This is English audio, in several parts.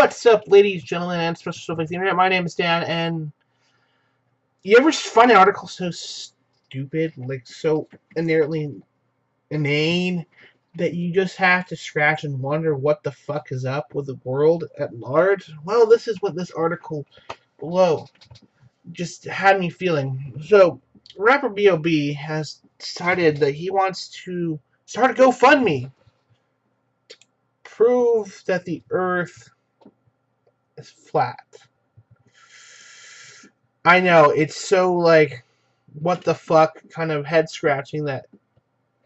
What's up, ladies, gentlemen, and special stuff like the internet? My name is Dan, and you ever find an article so stupid, like so inertly inane, that you just have to scratch and wonder what the fuck is up with the world at large? Well, this is what this article below just had me feeling. So, rapper B.o.B has decided that he wants to start a GoFundMe to prove that the Earth is flat. I know, it's so, like, what the fuck kind of head scratching that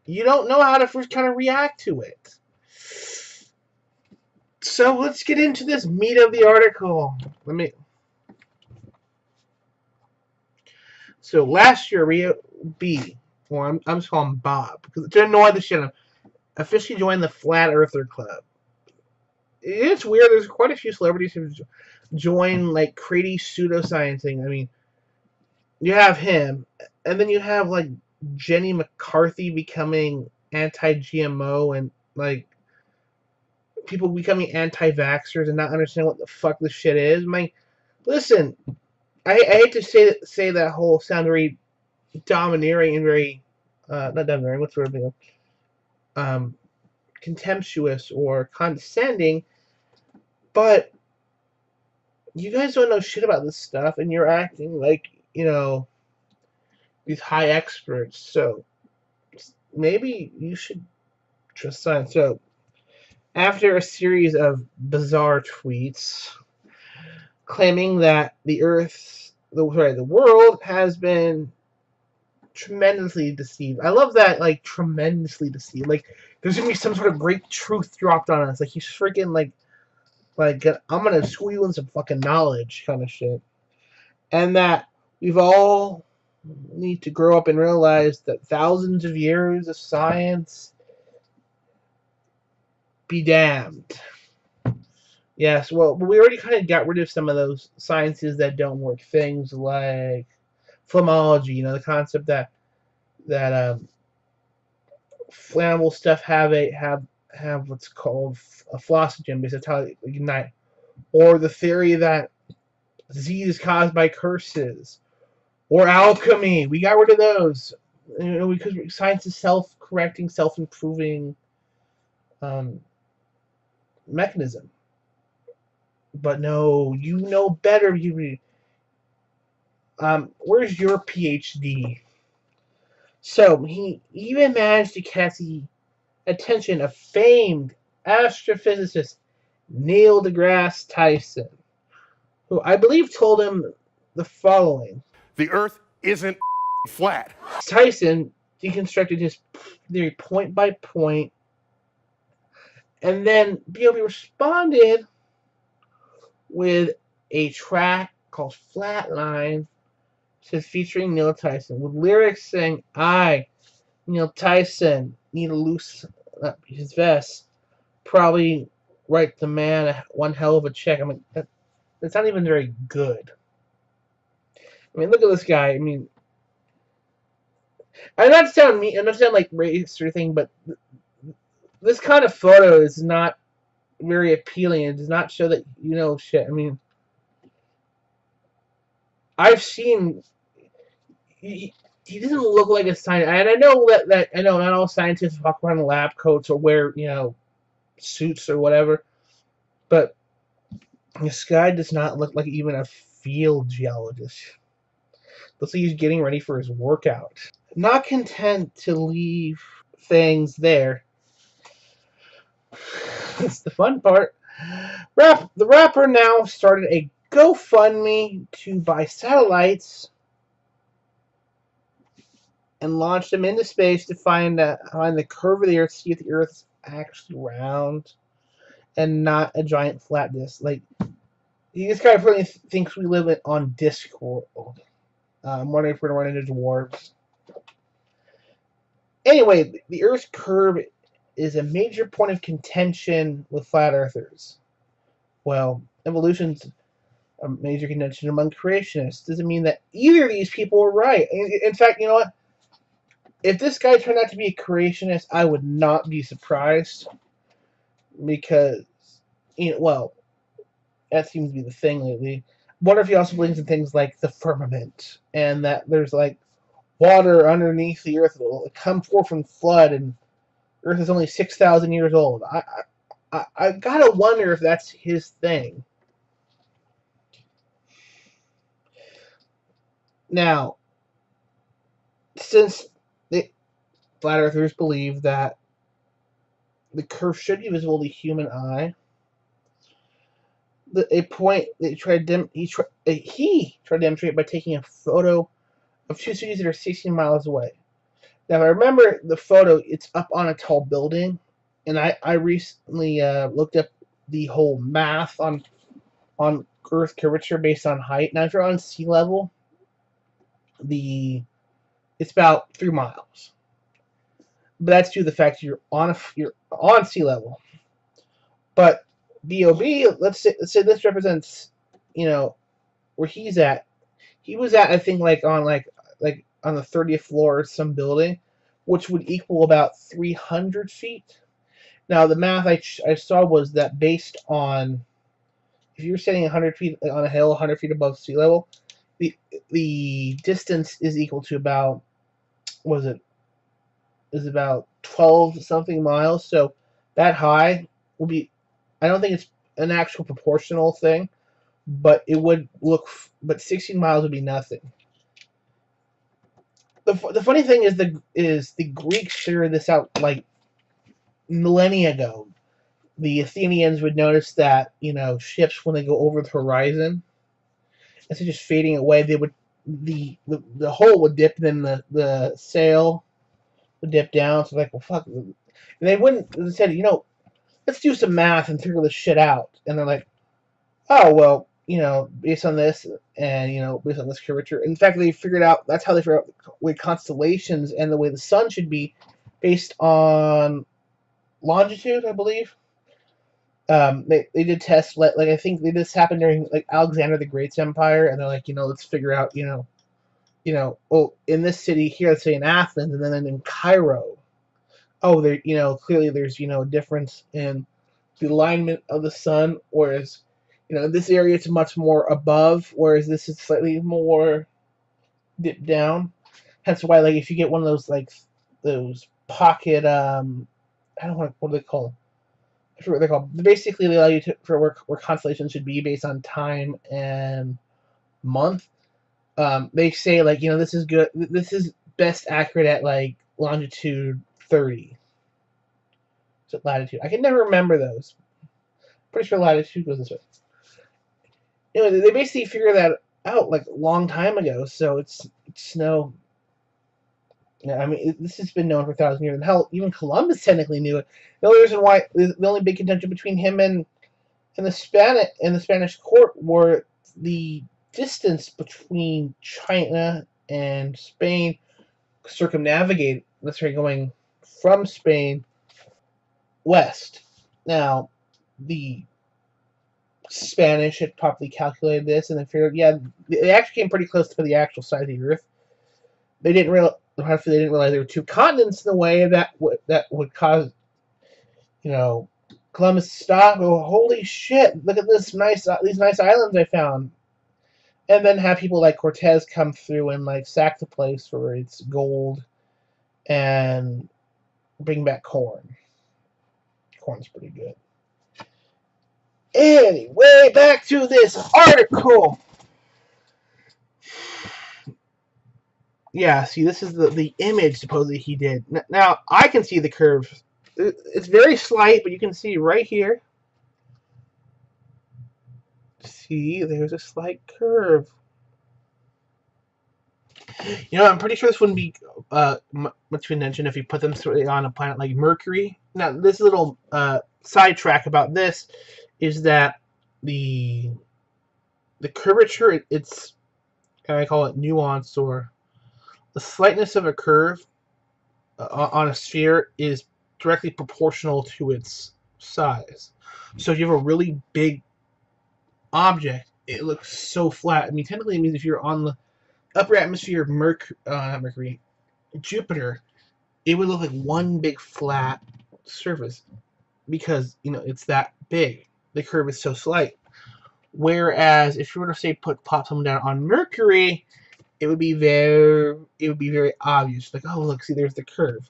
you don't know how to first kind of react to it. So let's get into this meat of the article. So last year, B, or I'm just calling him Bob, because to annoy the shit, officially joined the Flat Earther Club. It's weird, there's quite a few celebrities who join, like, crazy pseudosciencing. I mean, you have him, and then you have, like, Jenny McCarthy becoming anti-GMO, and, like, people becoming anti-vaxxers and not understanding what the fuck this shit is. Listen, I hate to say that whole sound very domineering and very, not domineering, what's the word, contemptuous or condescending, but you guys don't know shit about this stuff, and you're acting like, these high experts, so maybe you should trust science. So, after a series of bizarre tweets claiming that the world has been tremendously deceived. I love that, like, tremendously deceived. Like, there's gonna be some sort of great truth dropped on us. Like, he's freaking, like, I'm gonna school you in some fucking knowledge kind of shit. And that we've all need to grow up and realize that thousands of years of science be damned. Yes, well, we already kind of got rid of some of those sciences that don't work. Things like flammology, the concept that flammable stuff have what's called a phlogiston, because that's how they ignite. Or the theory that disease is caused by curses, or alchemy. We got rid of those, because science is self-correcting, self-improving mechanism. But no, you know better. Where's your PhD? So he even managed to catch the attention of famed astrophysicist Neil deGrasse Tyson, who I believe told him the following: "The Earth isn't flat." Tyson deconstructed his theory point by point, and then B.o.B responded with a track called Flatline, featuring Neil Tyson, with lyrics saying, "I, Neil Tyson, need to loosen up his vest. Probably write the man one hell of a check." I mean, that's not even very good. I mean, look at this guy. I mean, I'm not sound like race or anything, but this kind of photo is not very appealing. It does not show that you know shit. I mean, I've seen. He doesn't look like a scientist, and I know that I know not all scientists walk around in lab coats or wear suits or whatever, but this guy does not look like even a field geologist. Looks like he's getting ready for his workout. Not content to leave things there. That's the fun part. The rapper now started a GoFundMe to buy satellites and launch them into space to find the curve of the Earth, see if the Earth is actually round and not a giant flat disc. Like, this guy really thinks we live on Discworld. I'm wondering if we're going to run into dwarves. Anyway, the Earth's curve is a major point of contention with flat earthers. Well, evolution's a major contention among creationists. Doesn't mean that either of these people are right. In fact, you know what? If this guy turned out to be a creationist, I would not be surprised. Because, that seems to be the thing lately. Wonder if he also believes in things like the firmament and that there's like water underneath the earth that will come forth from flood, and Earth is only 6,000 years old. I gotta wonder if that's his thing. Now, since the flat earthers believe that the curve should be visible to the human eye, a point that he tried to demonstrate by taking a photo of two cities that are 16 miles away. Now, if I remember the photo, it's up on a tall building, and I recently looked up the whole math on Earth curvature based on height. Now, if you're on sea level, it's about 3 miles, but that's due to the fact you're on sea level. But B.o.B, let's say this represents, where he's at. He was at, I think, like on the 30th floor of some building, which would equal about 300 feet. Now, the math I saw was that based on if you're standing 100 feet on a hill, 100 feet above sea level, the distance is equal to about was it is about 12 something miles. So that high will be. I don't think it's an actual proportional thing, but it would look. But 16 miles would be nothing. The funny thing is the Greeks figured this out like millennia ago. The Athenians would notice that ships when they go over the horizon, instead of just fading away, they would the hole would dip, then the sail would dip down. So like, well, fuck, and they wouldn't. They said, let's do some math and figure this shit out. And they're like, oh well, based on this and based on this curvature. In fact, they figured out that's how they figured out the way constellations and the way the sun should be based on longitude, I believe. They did tests like I think this happened during like Alexander the Great's empire, and they're like, let's figure out, oh, in this city here, let's say in Athens, and then in Cairo, oh, there, clearly there's a difference in the alignment of the sun, whereas in this area it's much more above, whereas this is slightly more dipped down. Hence why, like, if you get one of those like those pocket, I don't know what are they called. I forget what they're called. Basically, they allow you to for where constellations should be based on time and month. They say like this is good. This is best accurate at like longitude 30. So latitude. I can never remember those. Pretty sure latitude goes this way. Anyway, they basically figured that out like a long time ago. So it's no. I mean, this has been known for 1,000 years, and hell, even Columbus technically knew it. The only reason why the only big contention between him and the Spanish court were the distance between China and Spain circumnavigate. Let's say going from Spain west. Now, the Spanish had properly calculated this, and then figured, yeah, they actually came pretty close to the actual size of the Earth. They didn't realize there were two continents in the way that would cause, Columbus to stop. Oh, holy shit! Look at these nice islands I found, and then have people like Cortez come through and like sack the place for its gold, and bring back corn. Corn's pretty good. Anyway, back to this article. Yeah, see, this is the image supposedly he did. Now, I can see the curve. It's very slight, but you can see right here. See, there's a slight curve. I'm pretty sure this wouldn't be much of a mention if you put them on a planet like Mercury. Now, this little sidetrack about this is that the curvature, it's, I call it nuance, or the slightness of a curve on a sphere is directly proportional to its size. So if you have a really big object, it looks so flat. I mean, technically it means if you're on the upper atmosphere of not Mercury, Jupiter, it would look like one big flat surface because, it's that big. The curve is so slight. Whereas if you were to say plop someone down on Mercury, it would be very obvious. Like, oh look, see, there's the curve.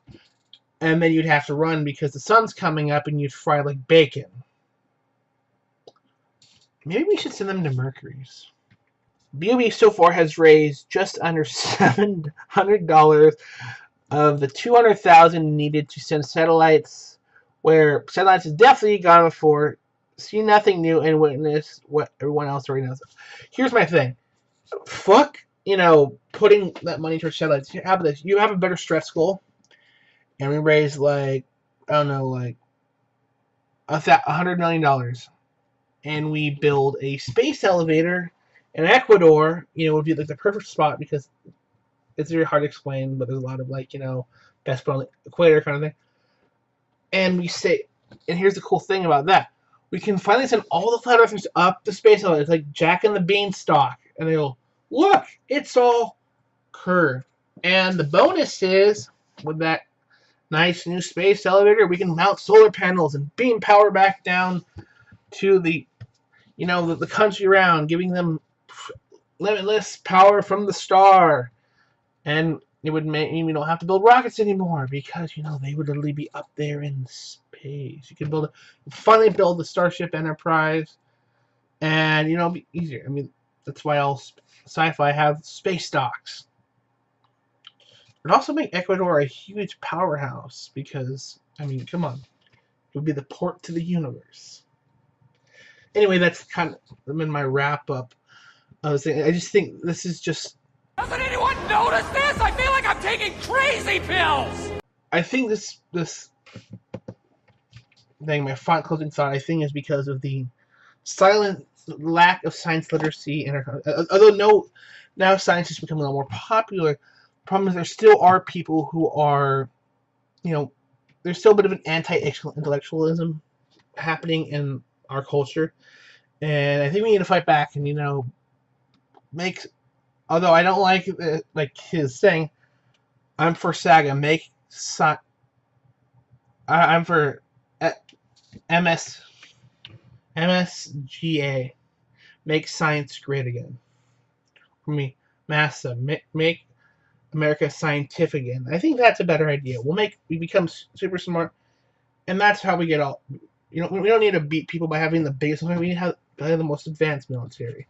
And then you'd have to run because the sun's coming up and you'd fry like bacon. Maybe we should send them to Mercury's. B.o.B so far has raised just under $700 of the $200,000 needed to send satellites, where satellites has definitely gone before, see nothing new, and witness what everyone else already knows. Here's my thing. Fuck, putting that money towards satellites. How about this? You have a better stretch goal, and we raise like, I don't know, like $100 million, and we build a space elevator in Ecuador. Would be like the perfect spot because it's very hard to explain, but there's a lot of best put on the equator kind of thing. And we say, and here's the cool thing about that: we can finally send all the flat earthers up the space elevator. It's like Jack and the Beanstalk, and they go, look, it's all curved. And the bonus is, with that nice new space elevator, we can mount solar panels and beam power back down to the country around, giving them limitless power from the star. And it would mean we don't have to build rockets anymore because, they would literally be up there in space. You can finally build the Starship Enterprise, and, it'll be easier. I mean, that's why all sci-fi have space docks. It'd also make Ecuador a huge powerhouse because, I mean, come on. It would be the port to the universe. Anyway, that's kind of in my wrap-up. I just think this is just... Doesn't anyone notice this? I feel like I'm taking crazy pills! I think this thing, my closing thought, I think is because of the silent lack of science literacy in our country. Although now science is becoming a lot more popular, the problem is there still are people who are, there's still a bit of an anti-intellectualism happening in our culture. And I think we need to fight back and, make... Although I don't like his saying, I'm for Saga, I'm for MSGA, make science great again. For me, MASA, make America scientific again. I think that's a better idea. We become super smart, and that's how we get all. We don't need to beat people by having the biggest. We need to have the most advanced military,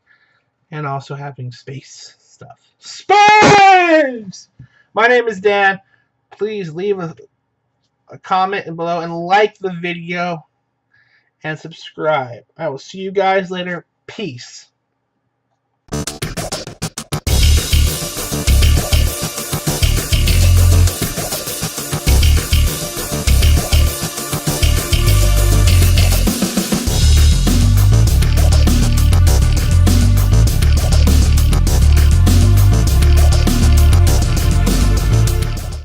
and also having space stuff. Space! My name is Dan. Please leave a comment below and like the video and subscribe. I will see you guys later. Peace.